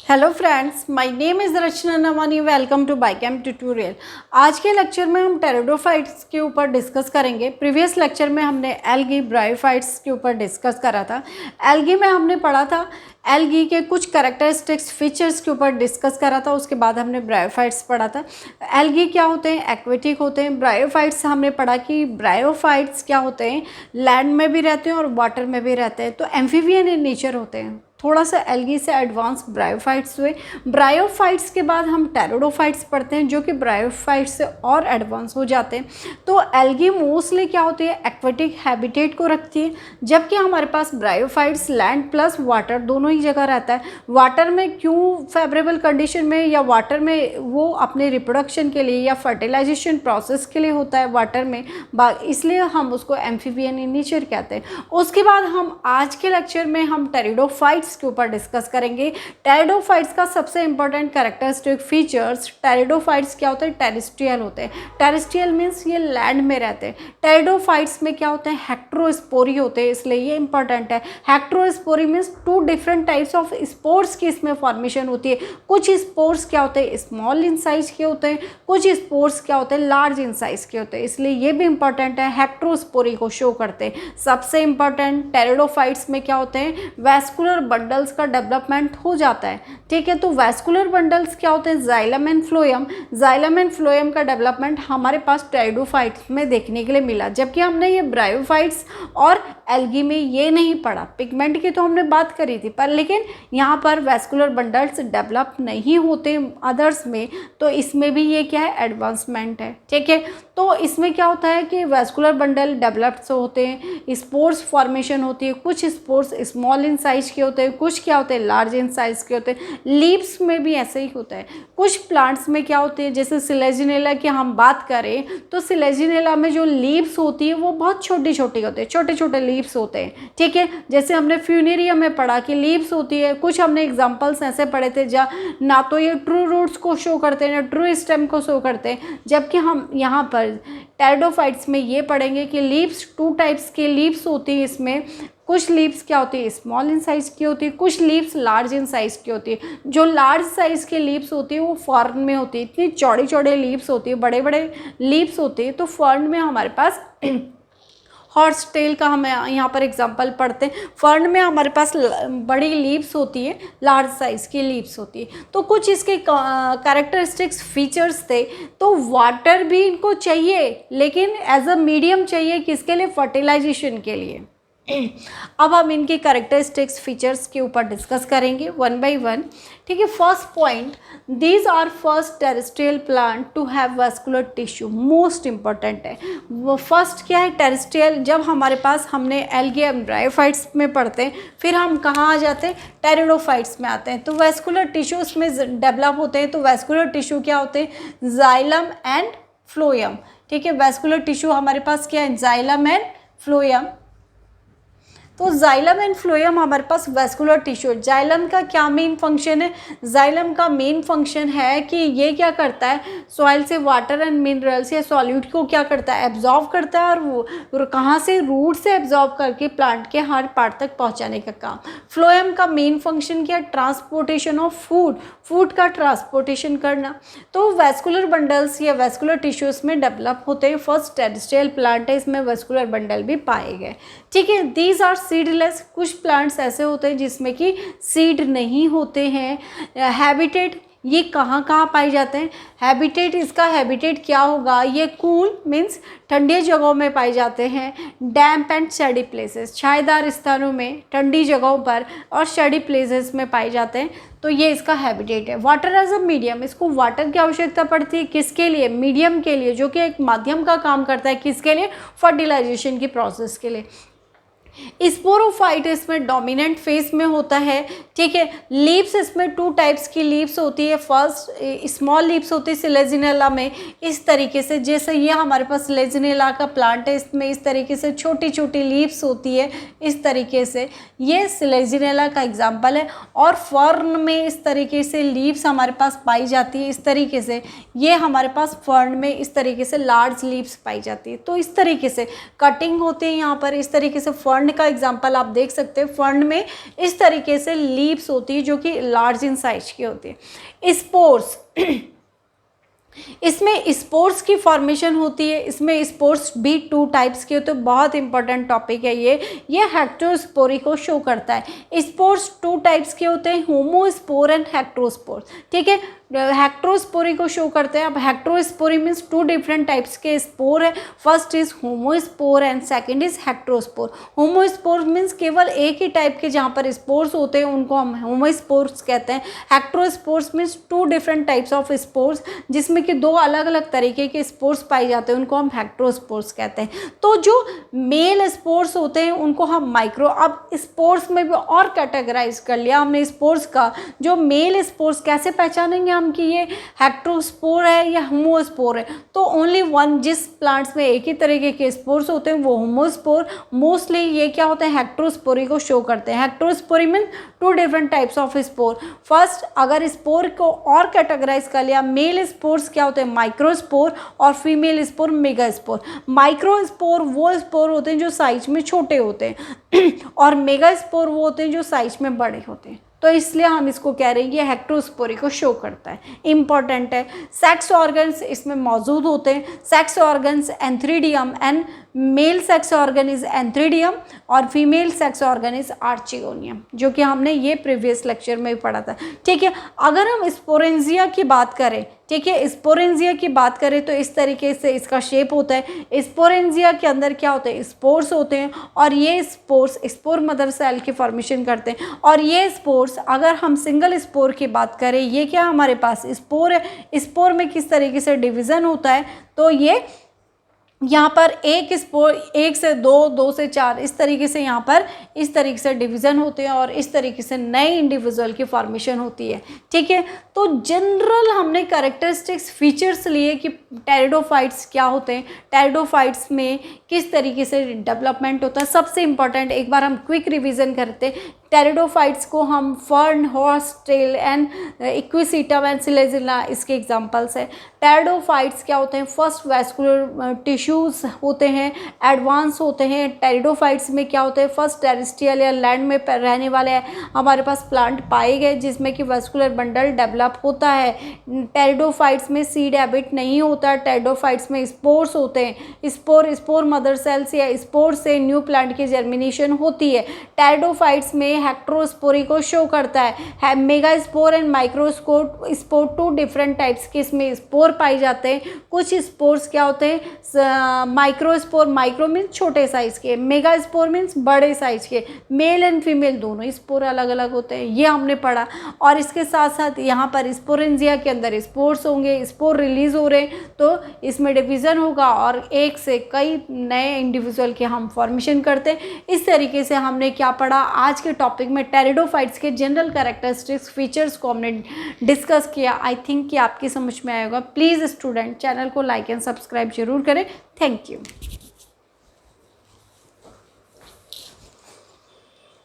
Hello friends, my name is Rachna Nawani. Welcome to biochem tutorial. आज के lecture में हम टेरिडोफाइट्स के ऊपर डिस्कस करेंगे। प्रीवियस लेक्चर में हमने एल्गी ब्रायोफाइट्स के ऊपर डिस्कस करा था। एल्गी में हमने पढ़ा था एल्गी के कुछ कैरेक्टरिस्टिक्स फीचर्स के ऊपर डिस्कस करा था। उसके बाद हमने ब्रायोफाइट्स पढ़ा था। एल्गी क्या होते हैं? एक्वेटिक होते हैं। ब्रायोफाइट्स हमने पढ़ा कि ब्रायोफाइट्स क्या होते हैं, लैंड में भी रहते हैं और वाटर में भी रहते हैं, तो एम्फीबियन इन नेचर होते हैं। थोड़ा सा एल्गी से एडवांस ब्रायोफाइट्स हुए। ब्रायोफाइट्स के बाद हम टेरिडोफाइट्स पढ़ते हैं जो कि ब्रायोफाइट्स से और एडवांस हो जाते हैं। तो एल्गी मोस्टली क्या होती है, एक्वेटिक हैबिटेट को रखती है, जबकि हमारे पास ब्रायोफाइट्स लैंड प्लस वाटर दोनों ही जगह रहता है। वाटर में क्यों फेवरेबल कंडीशन में, या वाटर में वो अपने रिप्रोडक्शन के लिए या फर्टिलाइजेशन प्रोसेस के लिए होता है वाटर में, इसलिए हम उसको एम्फीबियन इन नेचर कहते हैं। उसके बाद हम आज के लेक्चर में हम टेरिडोफाइट्स के ऊपर डिस्कस करेंगे। टेरिडोफाइट्स का सबसे इंपॉर्टेंट कैरेक्टरिस्टिक फीचर्स, टेरिडोफाइट्स क्या होते हैं, टेरेस्ट्रियल होते हैं। टेरेस्ट्रियल मीन्स ये लैंड में रहते हैं। टेरिडोफाइट्स में क्या होते हैं, हेक्ट्रोस्पोरी होते हैं, इसलिए ये इंपॉर्टेंट है। Heterospory means two different types of spores की इसमें फॉर्मेशन होती है। कुछ स्पोर्स क्या होते हैं, स्मॉल इन साइज के होते हैं, कुछ स्पोर्स क्या होते हैं, लार्ज इन साइज के होते हैं, इसलिए ये भी इंपॉर्टेंट है, हेक्ट्रोस्पोरी को शो करते हैं। सबसे इंपॉर्टेंट टेरिडोफाइट्स में क्या होते हैं, वैस्कुलर बंडल्स का डेवलपमेंट हो जाता है। ठीक है, तो वैस्कुलर बंडल्स क्या होते हैं, xylem and phloem. Xylem and phloem का डेवलपमेंट हमारे पास टेरिडोफाइट्स में देखने के लिए मिला, जबकि हमने ये ब्रायोफाइट्स और एल्गी में ये नहीं पढ़ा। पिगमेंट की तो हमने बात करी थी, पर लेकिन यहाँ पर वैस्कुलर बंडल्स डेवलप नहीं होते अदर्स में, तो इसमें भी ये क्या है, एडवांसमेंट है। ठीक है, तो इसमें क्या होता है कि वैस्कुलर बंडल डेवलप्ड होते हैं, स्पोर्स फॉर्मेशन होती है, कुछ स्पोर्स स्मॉल इन साइज के होते हैं, कुछ क्या होते हैं, लार्ज इन साइज के होते हैं। लीव्स में भी ऐसे ही होता है। कुछ प्लांट्स में क्या होते हैं, जैसे सिलेजिनेला की हम बात करें तो सिलेजिनेला में जो लीव्स होती है वो बहुत छोटी छोटी होती है, छोटे छोटे लीव्स होते हैं। ठीक है, जैसे हमने फ्यूनेरिया में पढ़ा कि लीव्स होती है। कुछ हमने एग्जाम्पल्स ऐसे पढ़े थे जहाँ ना तो ये ट्रू रूट्स को शो करते हैं ना ट्रू स्टेम को शो करते हैं, जबकि हम यहाँ पर टेरिडोफाइट्स में ये पढ़ेंगे कि लीव्स टू टाइप्स के लीव्स होती है। इसमें कुछ लीव्स क्या होती है, स्मॉल इन साइज की होती है, कुछ लीव्स लार्ज इन साइज की होती है। जो लार्ज साइज के लीव्स होती है वो फर्न में होती है, इतनी चौड़े चौड़े लीव्स होती है, बड़े बड़े लीव्स होते हैं। तो फर्न में हमारे पास हॉर्स टेल का हम यहाँ पर एग्जांपल पढ़ते हैं। फर्न में हमारे पास बड़ी लीव्स होती है, लार्ज साइज की लीव्स होती है। तो कुछ इसके कैरेक्टरिस्टिक्स फीचर्स थे। तो वाटर भी इनको चाहिए, लेकिन एज अ मीडियम चाहिए, किसके लिए, फर्टिलाइजेशन के लिए। अब हम इनके कैरेक्टरिस्टिक्स फीचर्स के ऊपर डिस्कस करेंगे वन बाय वन। ठीक है, first point, these are first terrestrial plant to have vascular tissue. Most important है वो। फर्स्ट क्या है, टेरेस्ट्रियल। जब हमारे पास हमने एल्गी एंड ब्रायोफाइट्स में पढ़ते हैं, फिर हम कहाँ आ जाते हैं, टेरिडोफाइट्स में आते हैं। तो वैस्कुलर टिश्यू उसमें डेवलप होते हैं। तो वैस्कुलर टिश्यू क्या होते हैं, जाइलम एंड फ्लोएम। ठीक है, वैस्कुलर टिश्यू हमारे पास क्या है, जाइलम एंड फ्लोएम। तो जाइलम एंड फ्लोएम हमारे पास वैस्कुलर टिश्यू। जाइलम का क्या मेन फंक्शन है, जाइलम का मेन फंक्शन है कि ये क्या करता है, सॉइल से वाटर एंड मिनरल्स या सॉल्यूट को क्या करता है, एब्जॉर्व करता है, और वो कहाँ से, रूट से एब्जॉर्व करके प्लांट के हर पार्ट तक पहुँचाने का काम। फ्लोएम का मेन फंक्शन क्या, ट्रांसपोर्टेशन ऑफ फूड का ट्रांसपोर्टेशन करना। तो वैस्कुलर बंडल्स या वैस्कुलर टिश्यूज में डेवलप होते हैं। फर्स्ट टेरेस्ट्रियल प्लांट है, इसमें वैस्कुलर बंडल भी पाए गए। ठीक है, दीज आर सीडलेस। कुछ प्लांट्स ऐसे होते हैं जिसमें कि सीड नहीं होते हैं। हैबिटेट, ये कहाँ कहाँ पाए जाते हैं, हैबिटेट, इसका हैबिटेट क्या होगा, ये कूल मीन्स ठंडी जगहों में पाए जाते हैं। डैम्प एंड शेडी प्लेसेस, छायेदार स्थानों में, ठंडी जगहों पर और शेडी प्लेसेस में पाए जाते हैं। तो ये इसका हैबिटेट है। वाटर एज अ मीडियम, इसको वाटर की आवश्यकता पड़ती है, किसके लिए, मीडियम के लिए, जो कि एक माध्यम का काम करता है, किसके लिए, फर्टिलाइजेशन की प्रोसेस के लिए। स्पोरोफाइट इसमें डोमिनेंट फेज में होता है। ठीक है, लीव्स इसमें टू टाइप्स की लीव्स होती है। फर्स्ट स्मॉल लीव्स होती है सिलेजिनेला में, इस तरीके से, जैसे ये हमारे पास सिलेजिनेला का प्लांट है, इसमें इस तरीके से छोटी छोटी लीव्स होती है, इस तरीके से, ये सिलेजिनेला का एग्जाम्पल है। और फर्न में इस तरीके से लीव्स हमारे पास पाई जाती है, इस तरीके से, ये हमारे पास फर्न में इस तरीके से लार्ज लीव्स पाई जाती है। तो इस तरीके से कटिंग होती है यहाँ पर, इस तरीके से फर्न फर्न का एग्जांपल आप देख सकते हैं। फर्न में इस तरीके से लीव्स होती है जो कि लार्ज इन साइज की होती है। स्पोर्स, इसमें स्पोर्स की फॉर्मेशन होती है। इसमें स्पोर्स भी 2 टाइप्स के होते हैं। बहुत इंपॉर्टेंट टॉपिक है ये हेक्टोस्पोरी को शो करता है। स्पोर्स 2 टाइप्स के होते हैं, होमोस्पोर एंड हेक्टोस्पोर। ठीक है, हेक्टोस्पोरी को शो करते हैं। अब हेक्टोस्पोरी मीन्स 2 डिफरेंट टाइप्स के स्पोर है। First is homospore and second is heterospore. Homospore means केवल एक ही टाइप के जहाँ पर स्पोर्स होते हैं उनको हम होमोस्पोर्स कहते हैं। Heterospores means 2 different types of spores, जिसमें कि 2 अलग अलग तरीके के स्पोर्स पाए जाते हैं, उनको हम हेक्टोस्पोर्स कहते हैं। तो जो मेल स्पोर्स होते हैं उनको हम माइक्रो, अब स्पोर्स में भी और कैटेगराइज कर लिया हमने स्पोर्स का। जो मेल स्पोर्स कैसे पहचानेंगे हम कि ये हेक्टोस्पोर है या होमोस्पोर है? तो ओनली वन, जिस प्लांट्स में एक ही तरीके के स्पोर्स होते हैं वो होमोस्पोर, मोस्टली ये क्या होते हैं हेक्टोस्पोरी को शो करते हैं। Heterospory mean 2 different types of spore. First, अगर स्पोर को और कैटेगराइज कर लिया, मेल स्पोर्स क्या होते हैं माइक्रोस्पोर और फीमेल स्पोर मेगास्पोर। माइक्रोस्पोर वो स्पोर होते हैं जो साइज में छोटे होते हैं और मेगास्पोर वो होते हैं जो साइज में बड़े होते हैं। तो इसलिए हम इसको कह रहे हैं ये हेक्टोस्पोरी को शो करता है। इंपॉर्टेंट है। सेक्स ऑर्गन्स इसमें मौजूद होते हैं। Sex organs antheridium and male sex organ is antheridium और female sex organ is archegonium, जो कि हमने ये प्रीवियस लेक्चर में भी पढ़ा था। ठीक है, अगर हम स्पोरेंजिया की बात करें, ठीक है, स्पोरेंजिया की बात करें तो इस तरीके से इसका शेप होता है। स्पोरेंजिया के अंदर क्या होते हैं स्पोर्स होते हैं और ये स्पोर्स स्पोर मदर सेल की फॉर्मेशन करते हैं। और ये स्पोर्स, अगर हम सिंगल स्पोर की बात करें, ये क्या हमारे पास स्पोर है। स्पोर में किस तरीके से डिवीज़न होता है, तो ये यहाँ पर एक स्पोर 1 से 2, 2 से 4, इस तरीके से यहाँ पर इस तरीके से डिवीज़न होते हैं और इस तरीके से नए इंडिविजुअल की फॉर्मेशन होती है। ठीक है, तो जनरल हमने कैरेक्टरिस्टिक्स फीचर्स लिए कि टेरिडोफाइट्स क्या होते हैं, टेरिडोफाइट्स में किस तरीके से डेवलपमेंट होता है। सबसे इंपॉर्टेंट एक बार हम क्विक रिवीजन करते हैं। टेरिडोफाइट्स को हम fern, horsetail and equisetum and selaginella इसके एग्जांपल्स हैं। टेरिडोफाइट्स क्या होते हैं, फर्स्ट वैस्कुलर टिश्यूज़ होते हैं, एडवांस होते हैं। टेरिडोफाइट्स में क्या होते हैं, फर्स्ट टेरेस्ट्रियल या लैंड में रहने वाले हमारे पास प्लांट पाए गए जिसमें कि वैस्कुलर बंडल डेवलप होता है। टेरिडोफाइट्स में सीड हैबिट नहीं होता। टेरिडोफाइट्स में स्पोर्स होते हैं। स्पोर मदर सेल्स या स्पोर से न्यू प्लांट की जर्मिनेशन होती है। टेरिडोफाइट्स में हेक्टोस्पोरी को शो करता है। Megaspore and microspore 2 different types के इसमें स्पोर पाए जाते हैं। कुछ स्पोर्स क्या होते हैं माइक्रोस्पोर, माइक्रो मीन्स छोटे साइज के, मेगास्पोर मीन्स बड़े साइज के। मेल एंड फीमेल दोनों स्पोर अलग अलग होते हैं, ये हमने पढ़ा। और इसके साथ साथ यहाँ पर स्पोरेंजिया के अंदर स्पोर्स होंगे, स्पोर रिलीज हो रहे हैं तो इसमें डिवीज़न होगा और एक से कई नए इंडिविजुअल के हम फॉर्मेशन करते हैं। इस तरीके से हमने क्या पढ़ा आज के टॉपिक में, टेरिडोफाइट्स के जनरल कैरेक्टरिस्टिक्स फीचर्स को हमने डिस्कस किया। आई थिंक कि आपकी समझ में आएगा। प्लीज़ स्टूडेंट चैनल को लाइक एंड सब्सक्राइब जरूर करें। Thank you.